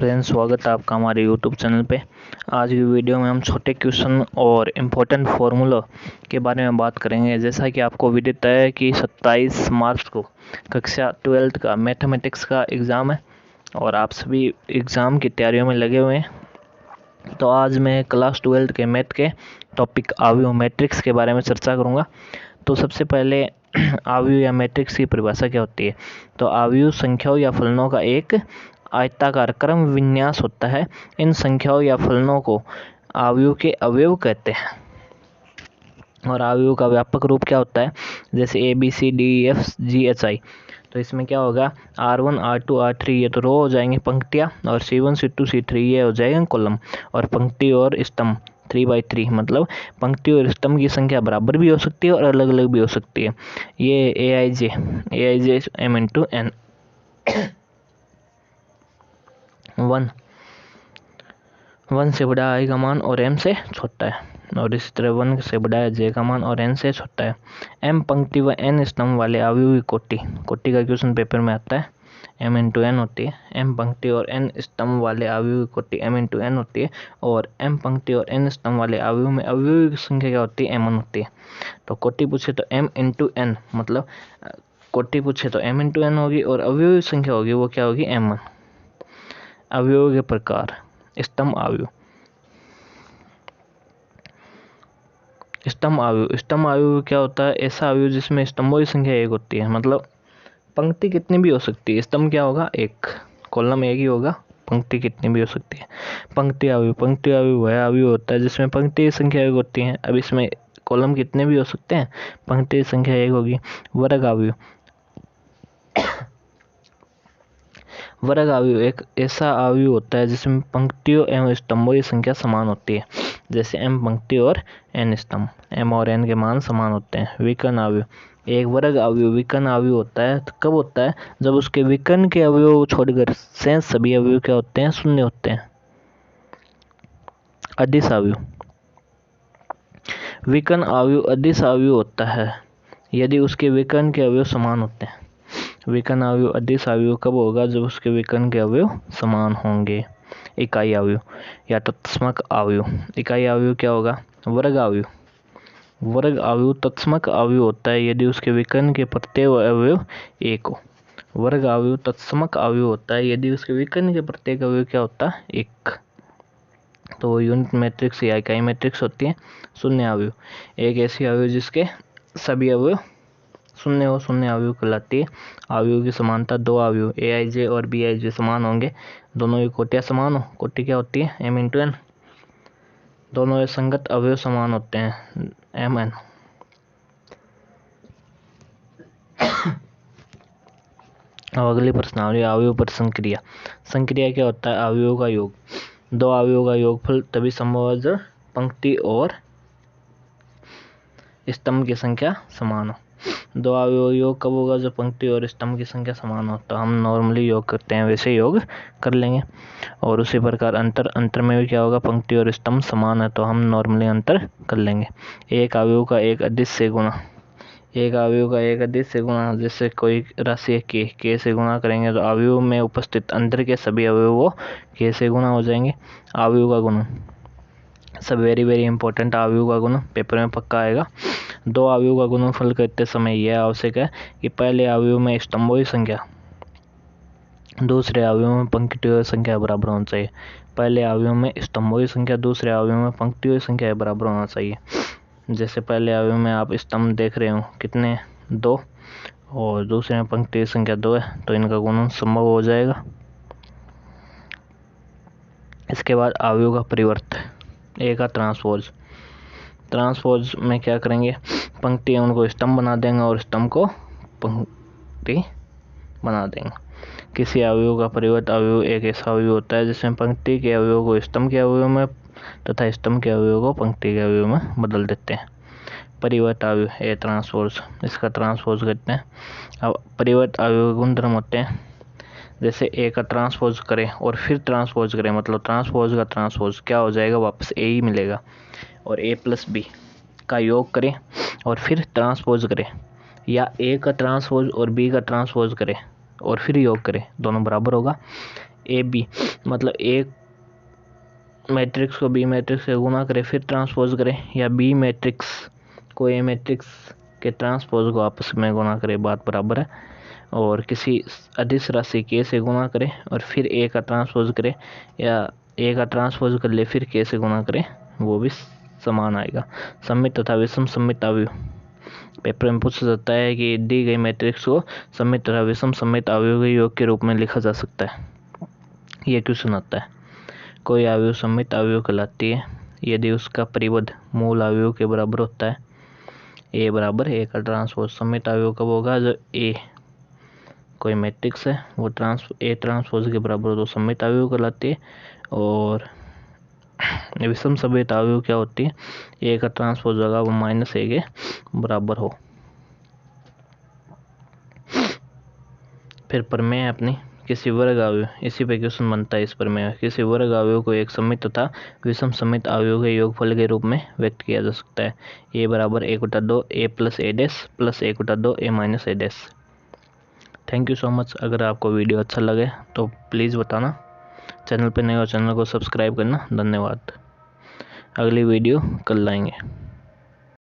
Friends, स्वागत है आपका हमारे यूट्यूब चैनल पे। आज की वीडियो में हम छोटे क्वेश्चन और इम्पोर्टेंट फार्मूला के बारे में बात करेंगे। जैसा कि आपको विदित है कि 27 मार्च को कक्षा 12th का मैथमेटिक्स का एग्ज़ाम है और आप सभी एग्ज़ाम की तैयारियों में लगे हुए हैं। तो आज मैं क्लास 12th के मैथ के टॉपिक आव्यूह मैट्रिक्स के बारे में चर्चा करूँगा। तो सबसे पहले आव्यूह या मैट्रिक्स की परिभाषा क्या होती है। तो आव्यूह संख्याओं या फलनों का एक आयताकार क्रम विन्यास होता है। इन संख्याओं या फलनों को आव्यूह के अवयव कहते हैं। और आव्यूह का व्यापक रूप क्या होता है, जैसे ABCDEFGHI। तो इसमें क्या होगा, R1 R2 R3 ये तो रो हो जाएंगे पंक्तियाँ, और C1 C2 C3 ये हो जाएंगे कॉलम। और पंक्ति और स्तंभ 3/3, मतलब पंक्ति और स्तंभ की संख्या बराबर भी हो सकती है और अलग अलग भी हो सकती है। ये AIJ M×N 1 से बड़ा I का मान और M से छोटा है, और इसी तरह 1 से बड़ा है J का मान और N से छोटा है। M पंक्ति व N स्तंभ वाले आव्यूह की कोटि का क्वेश्चन पेपर में आता है। M×N होती है। M पंक्ति और N स्तंभ वाले आव्यूह की कोटि M×N होती है, और M पंक्ति और N स्तंभ वाले आव्यूह में आव्यूह की संख्या क्या होती है, M1 होती है। तो कोटि पूछे तो M×N, मतलब कोटि पूछे तो M×N होगी, और आव्यूह की संख्या होगी वो क्या होगी, M1। अवयव के प्रकार, स्तंभ आव्यूह। स्तंभ आव्यूह क्या होता है, ऐसा आव्यूह जिसमें स्तंभों की संख्या एक होती है। मतलब पंक्ति कितनी भी हो सकती है, स्तंभ क्या होगा, एक, कॉलम एक ही होगा, पंक्ति कितनी भी हो सकती है। पंक्ति आव्यूह वह आव्यूह होता है जिसमें पंक्ति की संख्या एक होती है। अब इसमें कॉलम कितने भी हो सकते हैं, पंक्ति की संख्या एक होगी। वर्ग आव्यूह एक ऐसा आव्यूह होता है जिसमें पंक्तियों एवं स्तंभों की संख्या समान होती है। जैसे M पंक्ति और N स्तंभ, M और N के मान समान होते हैं। विकर्ण आव्यूह, एक वर्ग आव्यूह विकर्ण आव्यूह होता है। तो कब होता है, जब उसके विकर्ण के अवयव छोड़कर शेष सभी अवयव क्या होते हैं, शून्य होते हैं। अदिश आव्यूह, विकर्ण आव्यूह अदिश आव्यूह होता है यदि उसके विकर्ण के अवयव समान होते हैं। विकर्ण आव्यूह अदिश आव्यूह कब होगा, जब उसके विकर्ण के अवयव समान होंगे। इकाई आव्यूह या तत्समक आव्यूह, इकाई आव्यूह क्या होगा, वर्ग आव्यूह तत्समक आव्यूह होता है यदि उसके विकर्ण के प्रत्येक अवयव एक हो। वर्ग आव्यूह तत्समक आव्यूह होता है यदि उसके विकर्ण के प्रत्येक अवयव क्या होता है, एक। तो यूनिट मैट्रिक्स या इकाई मैट्रिक्स होती है। शून्य आव्यूह, एक ऐसी आव्यूह जिसके सभी अवयव शून्य हो, शून्य आव्यूह कहलाती है। आव्यूह की समानता, दो आव्यूह AIJ और BIJ समान होंगे, दोनों की कोटियाँ समान हो। कोटि क्या होती है, M×N, दोनों के संगत अवयव समान होते हैं, MN। अब अगली प्रश्नावली, आव्यूह पर संक्रिया। संक्रिया क्या होता है, आव्यूह का योग। दो आव्यूह का योगफल तभी संभव है जब पंक्ति और स्तंभ की संख्या समान हो। दो आव्यूह योग कब होगा, जब पंक्ति और स्तंभ की संख्या समान हो। तो हम नॉर्मली योग करते हैं वैसे योग कर लेंगे। और उसी प्रकार अंतर में भी क्या होगा, पंक्ति और स्तंभ समान है तो हम नॉर्मली अंतर कर लेंगे। एक आव्यूह का एक अदिश से गुणा, एक आव्यूह का एक अदिश से गुणा, जैसे कोई राशि k से गुणा करेंगे तो आव्यूह में उपस्थित अंतर के सभी अवयव वो k से गुणा हो जाएंगे। आव्यूह का गुणन, सब वेरी इंपॉर्टेंट। आव्यूह का गुणन पेपर में पक्का आएगा। दो आव्यूह का गुणनफल करते समय यह आवश्यक है कि पहले आव्यूह में स्तंभों की संख्या दूसरे आव्यूह में पंक्तियों की संख्या बराबर होना चाहिए। पहले आव्यूह में स्तंभों की संख्या दूसरे आव्यूह में पंक्तियों की संख्या बराबर होना चाहिए। जैसे पहले आव्यूह में आप स्तंभ देख रहे हो कितने, 2, और दूसरे में पंक्ति की संख्या 2 है, तो इनका गुणन संभव हो जाएगा। इसके बाद आव्यूह का परिवर्त, ए का ट्रांसपोज में क्या करेंगे, पंक्ति उनको स्तंभ बना देंगे और स्तंभ को पंक्ति बना देंगे। किसी अवयव का परिवर्त आव्यूह एक ऐसा आव्यूह होता है जिसमें पंक्ति के अवयव को स्तंभ के अवयव में तथा स्तंभ के अवयव को पंक्ति के अवयव में बदल देते हैं। परिवर्त आव्यूह ए ट्रांसपोज, इसका ट्रांसपोज करते हैं। अब परिवर्त आव्यूह गुणधर्म होते हैं, जैसे ए का ट्रांसपोज करें और फिर ट्रांसपोज करें, मतलब ट्रांसपोज का ट्रांसपोज क्या हो जाएगा, वापस ए ही मिलेगा। और A+B का योग करें और फिर ट्रांसपोज करें, या A का ट्रांसपोज और B का ट्रांसपोज करें और फिर योग करें, दोनों बराबर होगा। ए बी, मतलब एक मैट्रिक्स को बी मैट्रिक्स से गुना करें फिर ट्रांसपोज करें, या बी मैट्रिक्स को ए मैट्रिक्स के ट्रांसपोज को आपस में गुना करें, बात बराबर है। और किसी अदिश राशि के से गुना करें और फिर ए का ट्रांसपोज करें, या ए का ट्रांसपोज कर ले फिर के से गुना करें, वो भी समान आएगा। सममित तथा विषम सममित अवयव पेपर में पूछा जाता है कि दी गई मैट्रिक्स को सममित तथा विषम सममित अवयव के योग के रूप में लिखा जा सकता है। ये क्वेश्चन आता है। कोई अवयव सममित अवयव कहलाती है यदि उसका परिबद्ध मूल अवयव के बराबर होता है। ए बराबर ए का ट्रांसपोज सममित अवयव कब होगा, जब ए कोई मैट्रिक्स है वो ए ट्रांसपोज के बराबर हो तो सममित अवयव कहलाती है। और विषम सममित अवयव क्या होती है, ए का ट्रांसपोज होगा वो माइनस ए के बराबर हो। फिर प्रमेय अपनी किसी वर्ग अवयव, इसी पे क्वेश्चन बनता है इस प्रमेय, किसी वर्ग अवयव को एक सममित तथा विषम सममित अवयव के योगफल के रूप में व्यक्त किया जा सकता है। ए बराबर 1/2 ए प्लस ए डैश प्लस 1/2 A minus A dash. Thank you so much. अगर आपको वीडियो अच्छा लगे तो प्लीज़ बताना, चैनल पे नए हो चैनल को सब्सक्राइब करना। धन्यवाद। अगली वीडियो कल लाएंगे।